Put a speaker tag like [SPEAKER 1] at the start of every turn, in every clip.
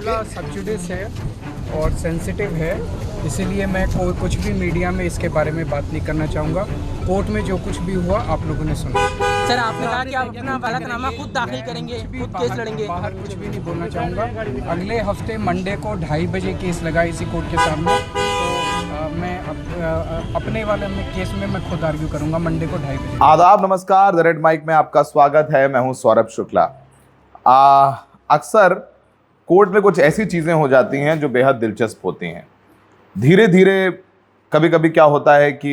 [SPEAKER 1] मामला सब्जुडिस है और सेंसिटिव है, इसीलिए मैं कुछ भी मीडिया में इसके बारे में बात नहीं करना चाहूँगा। कोर्ट में जो कुछ भी हुआ आप लोगों ने सुना।
[SPEAKER 2] सर, आपने कहा कि आप अपना वकालतनामा खुद दाखिल करेंगे, खुद केस लड़ेंगे।
[SPEAKER 1] बाहर कुछ भी नहीं बोलना चाहूँगा। अगले हफ्ते मंडे को 2:30 बजे केस लगा इसी कोर्ट के सामने, तो मैं अपने वाले केस में मैं खुद आर्ग्यू करूँगा मंडे को 2:30 बजे।
[SPEAKER 3] आदाब, नमस्कार। द रेड माइक में आपका स्वागत है। मैं हूं सौरभ शुक्ला। अक्सर कोर्ट में कुछ ऐसी चीज़ें हो जाती हैं जो बेहद दिलचस्प होती हैं। धीरे धीरे कभी कभी क्या होता है कि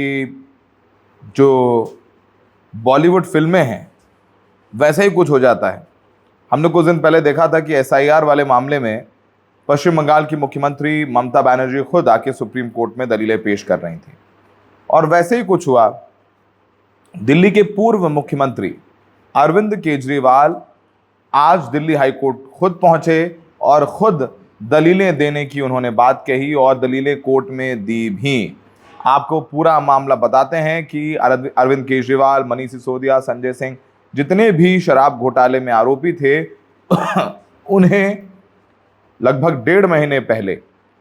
[SPEAKER 3] जो बॉलीवुड फिल्में हैं वैसा ही कुछ हो जाता है। हमने कुछ दिन पहले देखा था कि SIR वाले मामले में पश्चिम बंगाल की मुख्यमंत्री ममता बनर्जी खुद आके सुप्रीम कोर्ट में दलीलें पेश कर रही थी, और वैसे ही कुछ हुआ। दिल्ली के पूर्व मुख्यमंत्री अरविंद केजरीवाल आज दिल्ली हाई कोर्ट खुद पहुंचे और खुद दलीलें देने की उन्होंने बात कही और दलीलें कोर्ट में दी भी। आपको पूरा मामला बताते हैं कि अरविंद केजरीवाल, मनीष सिसोदिया, संजय सिंह, जितने भी शराब घोटाले में आरोपी थे उन्हें लगभग 1.5 महीने पहले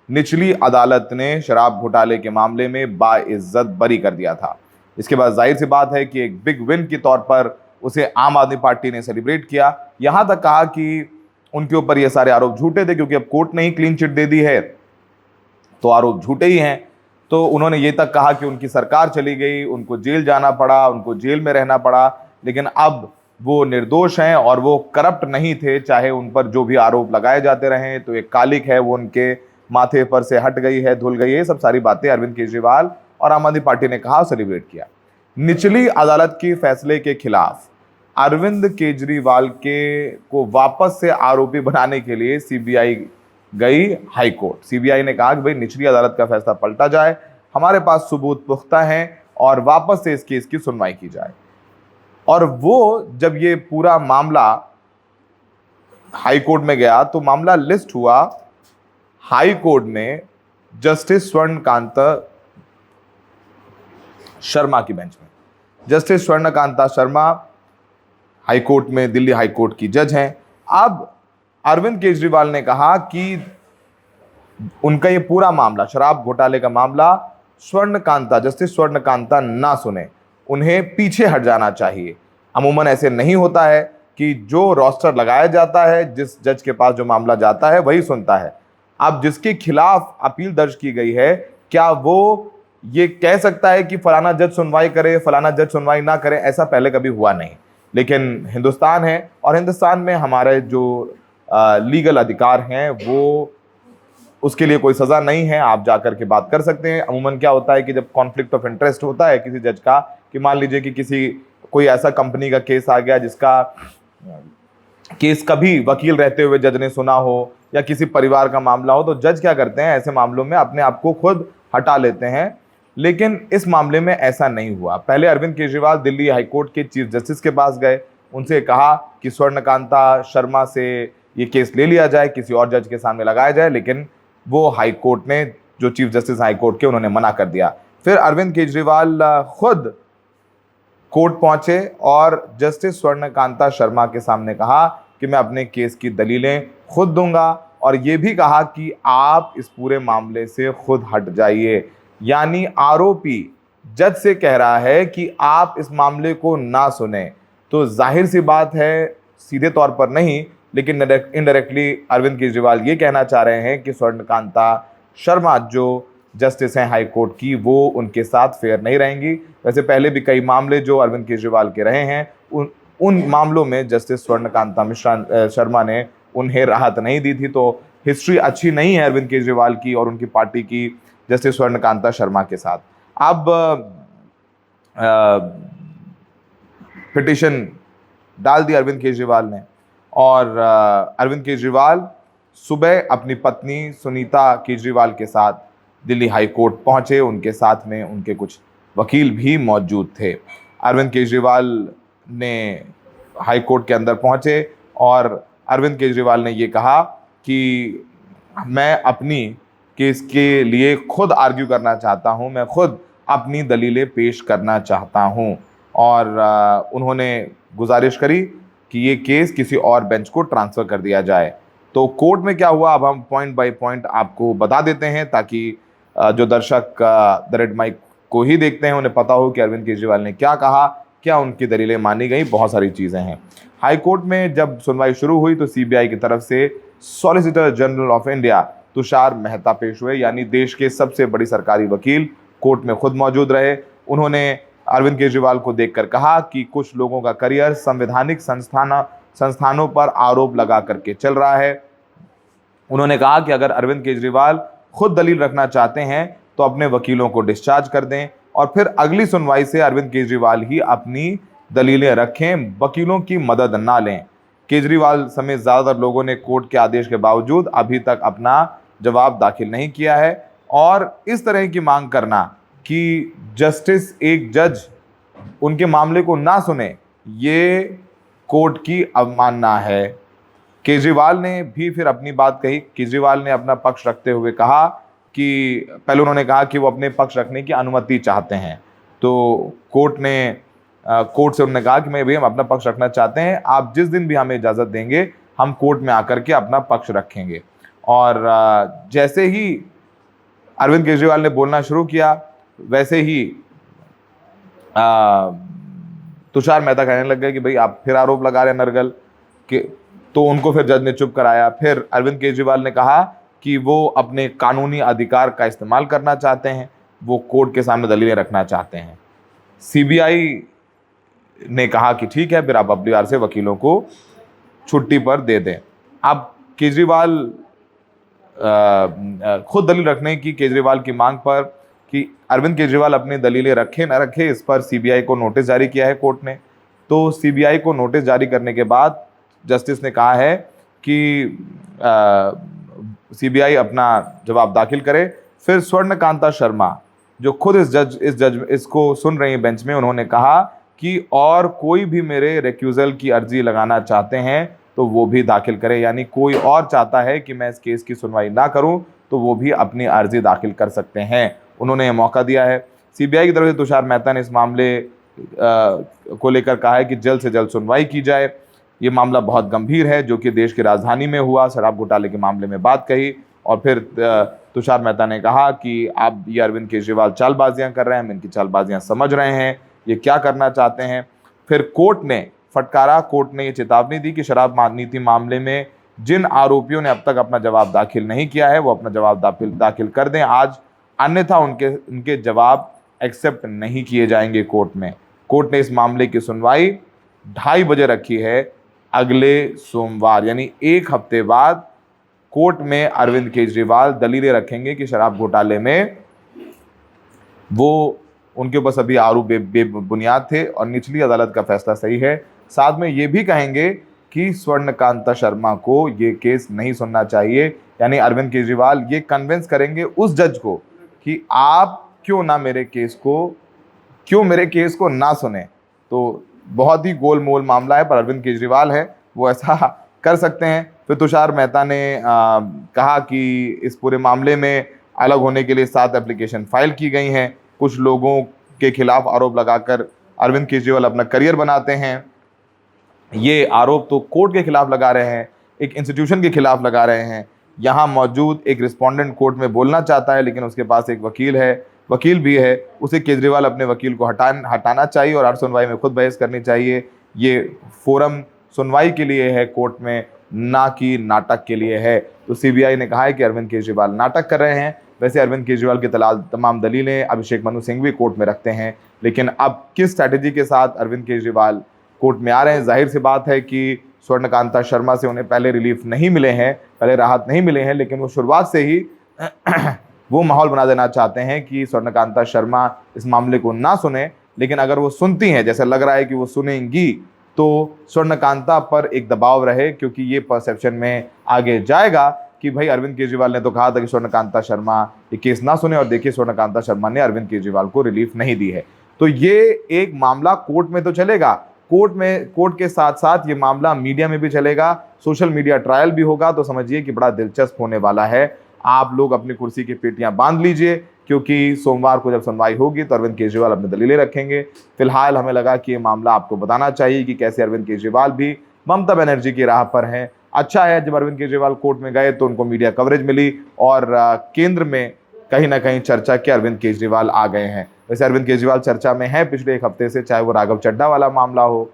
[SPEAKER 3] निचली अदालत ने शराब घोटाले के मामले में बाइज्जत बरी कर दिया था। इसके बाद जाहिर सी बात है कि एक बिग विन के तौर पर उसे आम आदमी पार्टी ने सेलिब्रेट किया। यहां तक कहा कि उनके ऊपर ये सारे आरोप झूठे थे, क्योंकि अब कोर्ट ने ही क्लीन चिट दे दी है तो आरोप झूठे ही हैं। तो उन्होंने ये तक कहा कि उनकी सरकार चली गई, उनको जेल जाना पड़ा, उनको जेल में रहना पड़ा, लेकिन अब वो निर्दोष हैं और वो करप्ट नहीं थे। चाहे उन पर जो भी आरोप लगाए जाते रहे, तो एक कालिक है वो उनके माथे पर से हट गई है, धुल गई है। सब सारी बातें अरविंद केजरीवाल और आम आदमी पार्टी ने कहा, सेलिब्रेट किया। निचली अदालत के फैसले के खिलाफ अरविंद केजरीवाल को वापस से आरोपी बनाने के लिए CBI गई हाई कोर्ट। CBI ने कहा कि भाई निचली अदालत का फैसला पलटा जाए, हमारे पास सबूत पुख्ता हैं और वापस से इस केस की सुनवाई की जाए। और वो जब ये पूरा मामला हाई कोर्ट में गया तो मामला लिस्ट हुआ हाई कोर्ट में जस्टिस स्वर्णकांता शर्मा की बेंच में। जस्टिस स्वर्णकांता शर्मा हाई कोर्ट में, दिल्ली हाई कोर्ट की जज हैं। अब अरविंद केजरीवाल ने कहा कि उनका ये पूरा मामला, शराब घोटाले का मामला, जस्टिस स्वर्णकांता ना सुने, उन्हें पीछे हट जाना चाहिए। अमूमन ऐसे नहीं होता है कि जो रोस्टर लगाया जाता है, जिस जज के पास जो मामला जाता है वही सुनता है। अब जिसके खिलाफ अपील दर्ज की गई है, क्या वो ये कह सकता है कि फलाना जज सुनवाई करे, फलाना जज सुनवाई ना करे? ऐसा पहले कभी हुआ नहीं। लेकिन हिंदुस्तान है और हिंदुस्तान में हमारे जो लीगल अधिकार हैं वो, उसके लिए कोई सज़ा नहीं है। आप जाकर के बात कर सकते हैं। अमूमन क्या होता है कि जब कॉन्फ्लिक्ट ऑफ इंटरेस्ट होता है किसी जज का, कि मान लीजिए कि कोई ऐसा कंपनी का केस आ गया जिसका केस कभी वकील रहते हुए जज ने सुना हो, या किसी परिवार का मामला हो, तो जज क्या करते हैं ऐसे मामलों में, अपने आप को खुद हटा लेते हैं। लेकिन इस मामले में ऐसा नहीं हुआ। पहले अरविंद केजरीवाल दिल्ली हाईकोर्ट के चीफ जस्टिस के पास गए, उनसे कहा कि स्वर्णकांता शर्मा से ये केस ले लिया जाए, किसी और जज के सामने लगाया जाए, लेकिन वो हाई कोर्ट ने, जो चीफ जस्टिस हाई कोर्ट के, उन्होंने मना कर दिया। फिर अरविंद केजरीवाल खुद कोर्ट पहुंचे और जस्टिस स्वर्णकांता शर्मा के सामने कहा कि मैं अपने केस की दलीलें खुद दूंगा, और ये भी कहा कि आप इस पूरे मामले से खुद हट जाइए। यानी आरोपी जज से कह रहा है कि आप इस मामले को ना सुने, तो जाहिर सी बात है, सीधे तौर पर नहीं लेकिन इनडायरेक्टली अरविंद केजरीवाल ये कहना चाह रहे हैं कि स्वर्णकांता शर्मा जो जस्टिस हैं हाई कोर्ट की, वो उनके साथ फेयर नहीं रहेंगी। वैसे पहले भी कई मामले जो अरविंद केजरीवाल के रहे हैं, उन मामलों में जस्टिस स्वर्णकांता शर्मा ने उन्हें राहत नहीं दी थी। तो हिस्ट्री अच्छी नहीं है अरविंद केजरीवाल की और उनकी पार्टी की जस्टिस स्वर्णकांता शर्मा के साथ। अब पिटीशन डाल दी अरविंद केजरीवाल ने, और अरविंद केजरीवाल सुबह अपनी पत्नी सुनीता केजरीवाल के साथ दिल्ली हाई कोर्ट पहुंचे। उनके साथ में उनके कुछ वकील भी मौजूद थे। अरविंद केजरीवाल ने हाई कोर्ट के अंदर पहुंचे और अरविंद केजरीवाल ने ये कहा कि मैं अपनी केस के लिए खुद आर्ग्यू करना चाहता हूं, मैं खुद अपनी दलीलें पेश करना चाहता हूं, और उन्होंने गुजारिश करी कि ये केस किसी और बेंच को ट्रांसफ़र कर दिया जाए। तो कोर्ट में क्या हुआ अब हम पॉइंट बाय पॉइंट आपको बता देते हैं, ताकि जो दर्शक द रेड माइक को ही देखते हैं उन्हें पता हो कि अरविंद केजरीवाल ने क्या कहा, क्या उनकी दलीलें मानी गई। बहुत सारी चीज़ें हैं। हाई कोर्ट में जब सुनवाई शुरू हुई तो सीबीआई की तरफ से solicitor general of India Tushar Mehta पेश हुए, यानी देश के सबसे बड़ी सरकारी वकील कोर्ट में खुद मौजूद रहे। उन्होंने अरविंद केजरीवाल को देखकर कहा कि कुछ लोगों का करियर संवैधानिक संस्थानों पर आरोप लगा करके चल रहा है। उन्होंने कहा कि अगर अरविंद केजरीवाल खुद दलील रखना चाहते हैं तो अपने वकीलों को डिस्चार्ज कर दें और फिर अगली सुनवाई से अरविंद केजरीवाल ही अपनी दलीलें रखें, वकीलों की मदद ना लें। केजरीवाल समेत ज़्यादातर लोगों ने कोर्ट के आदेश के बावजूद अभी तक अपना जवाब दाखिल नहीं किया है, और इस तरह की मांग करना कि जस्टिस एक जज उनके मामले को ना सुने, ये कोर्ट की अवमानना है। केजरीवाल ने भी फिर अपनी बात कही। केजरीवाल ने अपना पक्ष रखते हुए कहा कि पहले उन्होंने कहा कि वो अपने पक्ष रखने की अनुमति चाहते हैं, तो कोर्ट से उन्होंने कहा कि मैं भी हम अपना पक्ष रखना चाहते हैं, आप जिस दिन भी हमें इजाज़त देंगे हम कोर्ट में आकर के अपना पक्ष रखेंगे। और जैसे ही अरविंद केजरीवाल ने बोलना शुरू किया वैसे ही तुषार मेहता कहने लग गए कि भाई आप फिर आरोप लगा रहे हैं नरगल के, तो उनको फिर जज ने चुप कराया। फिर अरविंद केजरीवाल ने कहा कि वो अपने कानूनी अधिकार का इस्तेमाल करना चाहते हैं, वो कोर्ट के सामने दलीलें रखना चाहते हैं। सीबीआई ने कहा कि ठीक है, फिर आप अपनी बार से वकीलों को छुट्टी पर दे दें। अब केजरीवाल खुद दलील रखने की केजरीवाल की मांग पर कि अरविंद केजरीवाल अपनी दलीलें रखे न रखे, इस पर सीबीआई को नोटिस जारी किया है कोर्ट ने। तो सीबीआई को नोटिस जारी करने के बाद जस्टिस ने कहा है कि सीबीआई अपना जवाब दाखिल करे। फिर स्वर्णकांता शर्मा जो खुद इसको सुन रही बेंच में, उन्होंने कहा कि और कोई भी मेरे रिक्यूजल की अर्जी लगाना चाहते हैं तो वो भी दाखिल करे, यानी कोई और चाहता है कि मैं इस केस की सुनवाई ना करूं तो वो भी अपनी अर्जी दाखिल कर सकते हैं। उन्होंने ये मौका दिया है। सीबीआई की तरफ से तुषार मेहता ने इस मामले को लेकर कहा है कि जल्द से जल्द सुनवाई की जाए। ये मामला बहुत गंभीर है जो कि देश की राजधानी में हुआ शराब घोटाले के मामले में बात कही, और फिर तुषार मेहता ने कहा कि आप ये अरविंद केजरीवाल चालबाजियां कर रहे हैं, हम इनकी चालबाजियां समझ रहे हैं, ये क्या करना चाहते हैं। फिर कोर्ट ने फटकारा, कोर्ट ने ये चेतावनी दी कि शराब नीति मामले में जिन आरोपियों ने अब तक अपना जवाब दाखिल नहीं किया है वो अपना जवाब दाखिल कर दें आज, अन्यथा उनके जवाब एक्सेप्ट नहीं किए जाएंगे कोर्ट में। कोर्ट ने इस मामले की सुनवाई 2:30 बजे रखी है, अगले सोमवार यानी 1 हफ्ते बाद कोर्ट में अरविंद केजरीवाल दलीलें रखेंगे कि शराब घोटाले में वो उनके ऊपर सभी आरोप बेबुनियाद थे और निचली अदालत का फैसला सही है। साथ में ये भी कहेंगे कि स्वर्णकांता शर्मा को ये केस नहीं सुनना चाहिए, यानी अरविंद केजरीवाल ये कन्विंस करेंगे उस जज को कि आप क्यों मेरे केस को ना सुने। तो बहुत ही गोलमोल मामला है, पर अरविंद केजरीवाल है वो ऐसा कर सकते हैं। फिर तुषार मेहता ने कहा कि इस पूरे मामले में अलग होने के लिए 7 एप्लीकेशन फाइल की गई हैं। कुछ लोगों के खिलाफ आरोप लगाकर अरविंद केजरीवाल अपना करियर बनाते हैं। ये आरोप तो कोर्ट के खिलाफ लगा रहे हैं, एक इंस्टीट्यूशन के खिलाफ लगा रहे हैं। यहाँ मौजूद एक रिस्पोंडेंट कोर्ट में बोलना चाहता है लेकिन उसके पास एक वकील भी है, उसे केजरीवाल अपने वकील को हटाना चाहिए और हर सुनवाई में खुद बहस करनी चाहिए। ये फोरम सुनवाई के लिए है कोर्ट में, ना कि नाटक के लिए है। तो सीबीआई ने कहा है कि अरविंद केजरीवाल नाटक कर रहे हैं। वैसे अरविंद केजरीवाल की तमाम दलीलें अभिषेक मनु सिंह भी कोर्ट में रखते हैं, लेकिन अब किस स्ट्रैटेजी के साथ अरविंद केजरीवाल कोर्ट में आ रहे हैं, जाहिर सी बात है कि स्वर्णकांता शर्मा से उन्हें पहले रिलीफ नहीं मिले हैं, पहले राहत नहीं मिले हैं, लेकिन वो शुरुआत से ही वो माहौल बना देना चाहते हैं कि स्वर्णकांता शर्मा इस मामले को ना सुने। लेकिन अगर वो सुनती हैं, जैसे लग रहा है कि वो सुनेंगी, तो स्वर्णकांता पर एक दबाव रहे, क्योंकि ये परसेप्शन में आगे जाएगा कि भाई अरविंद केजरीवाल ने तो कहा था कि स्वर्णकांता शर्मा ये केस ना सुने, और देखिए स्वर्णकांता शर्मा ने अरविंद केजरीवाल को रिलीफ नहीं दी है। तो ये एक मामला कोर्ट में तो चलेगा, कोर्ट के साथ साथ ये मामला मीडिया में भी चलेगा, सोशल मीडिया ट्रायल भी होगा। तो समझिए कि बड़ा दिलचस्प होने वाला है। आप लोग अपनी कुर्सी की पेटियां बांध लीजिए, क्योंकि सोमवार को जब सुनवाई होगी तो अरविंद केजरीवाल अपनी दलीलें रखेंगे। फिलहाल हमें लगा कि ये मामला आपको बताना चाहिए कि कैसे अरविंद केजरीवाल भी ममता बनर्जी की राह पर हैं, अच्छा है जब अरविंद केजरीवाल कोर्ट में गए तो उनको मीडिया कवरेज मिली और केंद्र में कहीं ना कहीं चर्चा के अरविंद केजरीवाल आ गए हैं। वैसे अरविंद केजरीवाल चर्चा में है पिछले एक हफ्ते से, चाहे वो राघव चड्ढा वाला मामला हो,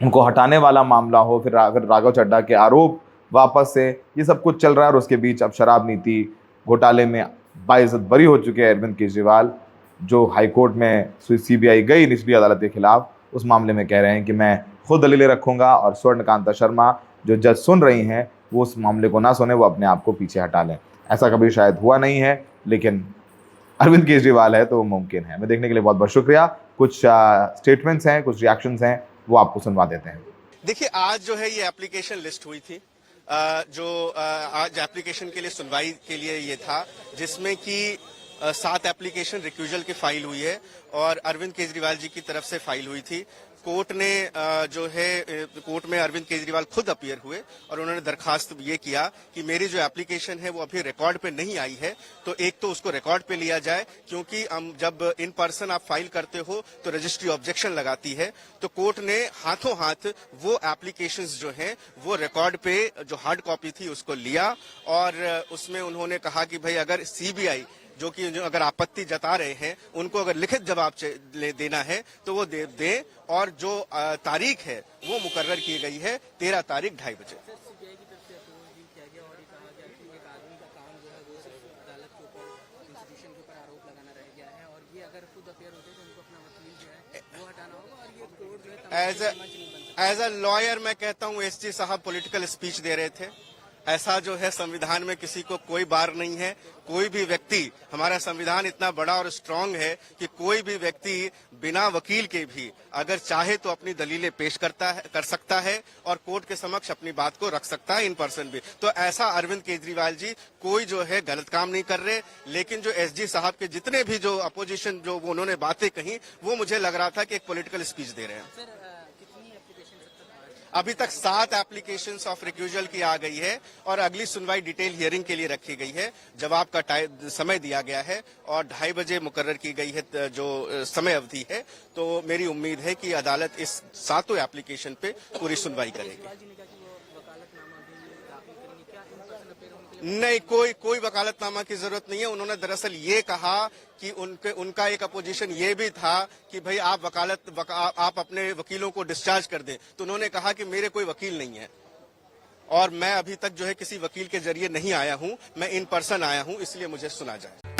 [SPEAKER 3] उनको हटाने वाला मामला हो, फिर राघव चड्ढा के आरोप वापस से, ये सब कुछ चल रहा है। और उसके बीच अब शराब नीति घोटाले में बाइज्जत बरी हो चुके हैं अरविंद केजरीवाल, जो हाईकोर्ट में सीबीआई गई निचली अदालत के खिलाफ, उस मामले में कह रहे हैं कि मैं खुद दलीलें रखूंगा और स्वर्णकांता शर्मा जो जज सुन रही हैं वो उस मामले को ना सुने, वो अपने आप को पीछे हटा लें। ऐसा कभी शायद हुआ नहीं है, लेकिन अरविंद केजरीवाल है तो वो मुमकिन है। मैं देखने के लिए बहुत बहुत शुक्रिया। कुछ स्टेटमेंट्स हैं, कुछ रिएक्शंस हैं, वो आपको सुनवा देते हैं।
[SPEAKER 4] देखिए, आज जो है ये एप्लीकेशन लिस्ट हुई थी, आज एप्लीकेशन के लिए सुनवाई के लिए ये था, जिसमें कि 7 एप्लीकेशन रिक्यूजल की फाइल हुई है और अरविंद केजरीवाल जी की तरफ से फाइल हुई थी। कोर्ट ने जो है कोर्ट में अरविंद केजरीवाल खुद अपीयर हुए और उन्होंने दरखास्त ये किया कि मेरी जो एप्लीकेशन है वो अभी रिकॉर्ड पे नहीं आई है, तो एक तो उसको रिकॉर्ड पे लिया जाए, क्योंकि जब इन पर्सन आप फाइल करते हो तो रजिस्ट्री ऑब्जेक्शन लगाती है। तो कोर्ट ने हाथों हाथ वो एप्लीकेशंस जो हैं वो रिकॉर्ड पे जो हार्ड कॉपी थी उसको लिया और उसमें उन्होंने कहा कि भाई अगर सीबीआई जो अगर आपत्ति जता रहे हैं उनको अगर लिखित जवाब देना है तो वो दे और जो तारीख है वो मुकर्रर की गई है 13 तारीख 2:30 बजे। एज अ लॉयर मैं कहता हूँ एसजी साहब पॉलिटिकल स्पीच दे रहे थे। ऐसा जो है संविधान में किसी को कोई बार नहीं है। कोई भी व्यक्ति, हमारा संविधान इतना बड़ा और स्ट्रांग है कि कोई भी व्यक्ति बिना वकील के भी अगर चाहे तो अपनी दलीलें पेश कर सकता है और कोर्ट के समक्ष अपनी बात को रख सकता है इन पर्सन भी। तो ऐसा अरविंद केजरीवाल जी कोई जो है गलत काम नहीं कर रहे, लेकिन जो एसजी साहब के जितने भी जो अपोजिशन जो उन्होंने बातें कही वो मुझे लग रहा था कि एक पॉलिटिकल स्पीच दे रहे हैं। अभी तक 7 एप्लीकेशंस ऑफ रिक्यूजल की आ गई है और अगली सुनवाई डिटेल हियरिंग के लिए रखी गई है। जवाब का समय दिया गया है और 2:30 बजे मुकर्रर की गई है जो समय अवधि है। तो मेरी उम्मीद है कि अदालत इस 7 एप्लीकेशन पे पूरी सुनवाई करेगी। नहीं, कोई वकालतनामा की जरूरत नहीं है। उन्होंने दरअसल ये कहा कि उनका एक अपोजिशन ये भी था कि भाई आप अपने वकीलों को डिस्चार्ज कर दें, तो उन्होंने कहा कि मेरे कोई वकील नहीं है और मैं अभी तक जो है किसी वकील के जरिए नहीं आया हूं, मैं इन पर्सन आया हूं, इसलिए मुझे सुना जाए।